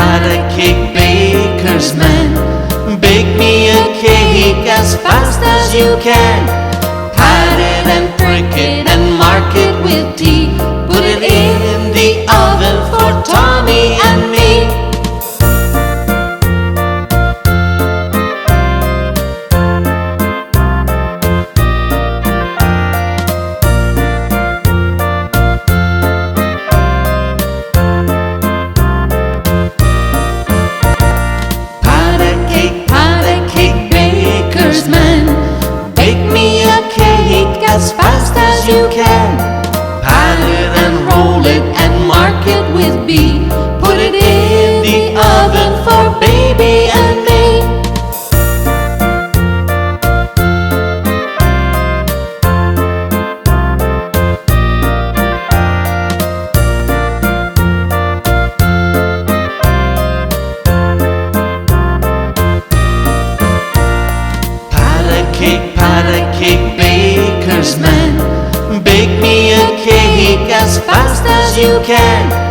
Pat a cake baker's man, bake me a cake as fast as you can. Pat it and prick it and mark it with T. Put it in the oven for Tommy and me. Pat a cake baker's man, bake me a cake as fast as you can. Pat it and roll it and mark it with B. Put it in the oven for baby and me. Pat a cake baker's man, bake me a cake as fast as you can.